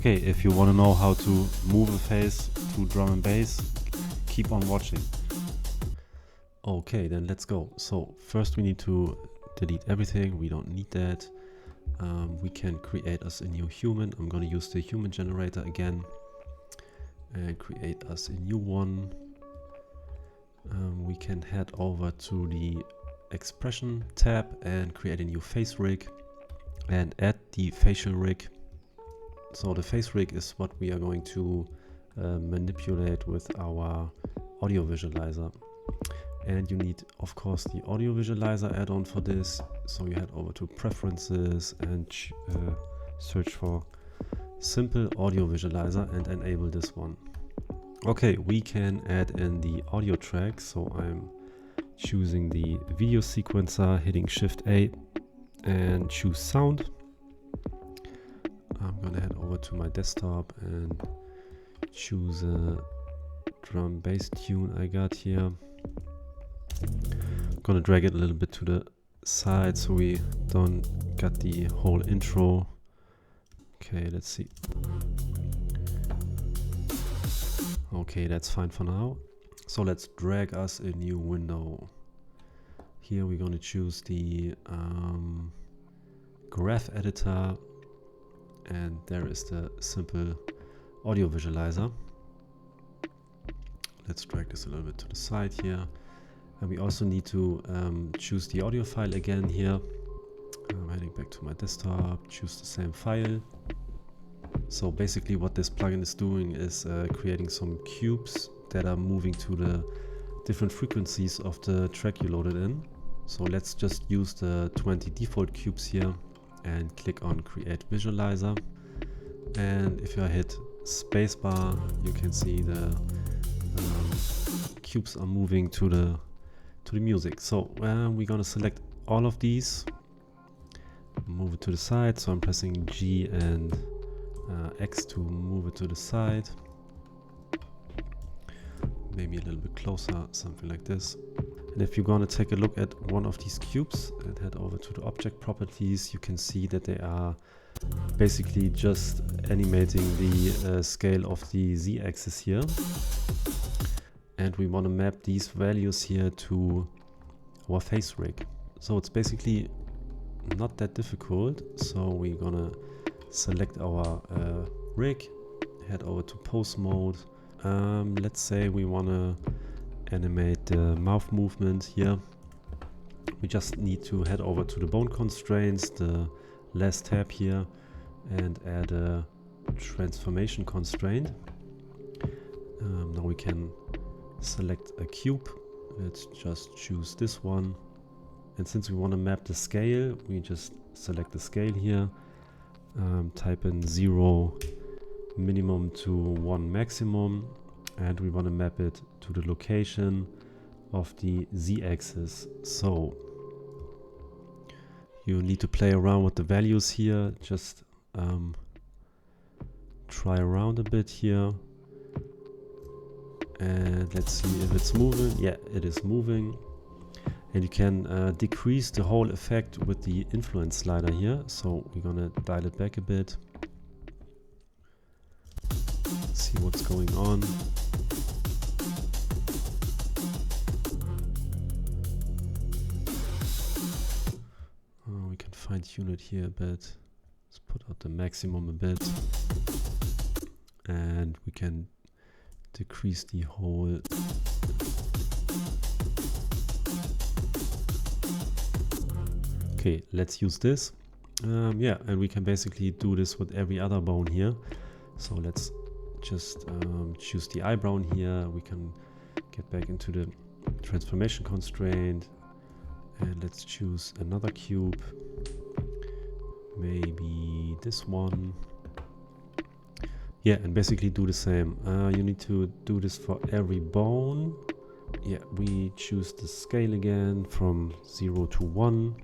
Okay, if you want to know how to move a face to drum and bass, keep on watching. Okay, then let's go. So first we need to delete everything. We don't need that. We can create us a new human. I'm going to use the human generator again and create us a new one. We can head over to the expression tab and create a new face rig and add the facial rig. So the face rig is what we are going to manipulate with our audio visualizer. And you need, of course, the audio visualizer add-on for this. So you head over to preferences and search for simple audio visualizer and enable this one. Okay, we can add in the audio track. So I'm choosing the video sequencer, hitting Shift A and choose sound. I'm gonna head over to my desktop and choose a drum bass tune I got here. I'm gonna drag it a little bit to the side so we don't get the whole intro. Okay, let's see. Okay, that's fine for now. So let's drag us a new window. Here we're gonna choose the graph editor, and there is the simple audio visualizer. Let's drag this a little bit to the side here. And we also need to choose the audio file again here. I'm heading back to my desktop, choose the same file. So basically what this plugin is doing is creating some cubes that are moving to the different frequencies of the track you loaded in. So let's just use the 20 default cubes here and click on create visualizer. And if I hit spacebar, you can see the cubes are moving to the music. So we're gonna select all of these, move it to the side. So I'm pressing G and X to move it to the side. Maybe a little bit closer, something like this. And if you're gonna take a look at one of these cubes and head over to the object properties, you can see that they are basically just animating the scale of the Z-axis here. And we want to map these values here to our face rig. So it's basically not that difficult. So we're gonna select our rig, head over to pose mode. Let's say we want to animate the mouth movement here. We just need to head over to the bone constraints, the last tab here, and add a transformation constraint. Now we can select a cube. Let's just choose this one. And since we want to map the scale, we just select the scale here. Type in 0 minimum to 1 maximum. And we want to map it to the location of the Z-axis. So you need to play around with the values here. Just try around a bit here. And let's see if it's moving. Yeah, it is moving. And you can decrease the whole effect with the influence slider here. So we're gonna dial it back a bit. See what's going on. We can fine tune it here a bit. Let's put out the maximum a bit. And we can decrease the whole. Okay, let's use this. Yeah, and we can basically do this with every other bone here. So let's just choose the eyebrow here. We can get back into the transformation constraint. And let's choose another cube. Maybe this one. Yeah, and basically do the same. You need to do this for every bone. Yeah, we choose the scale again from 0 to 1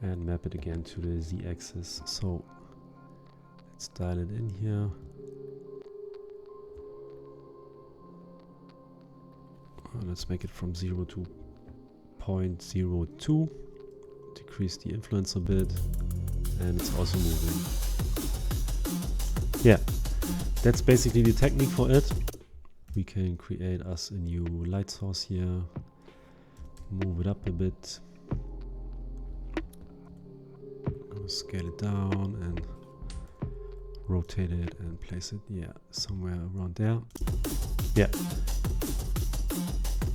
and map it again to the Z-axis. So let's dial it in here. Let's make it from 0 to 0.02. Decrease the influence a bit, and it's also moving. yeah, that's basically the technique for it. We can create us a new light source here, move it up a bit, scale it down and rotate it and place it, yeah, somewhere around there.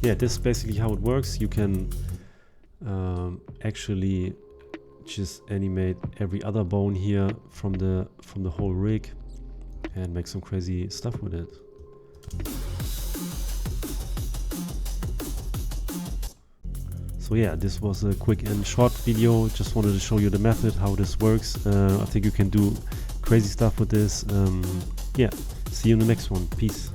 Yeah, this is basically how it works. You can actually just animate every other bone here from the whole rig and make some crazy stuff with it. So yeah, this was a quick and short video. Just wanted to show you the method, how this works. I think you can do crazy stuff with this. Yeah, see you in the next one. Peace.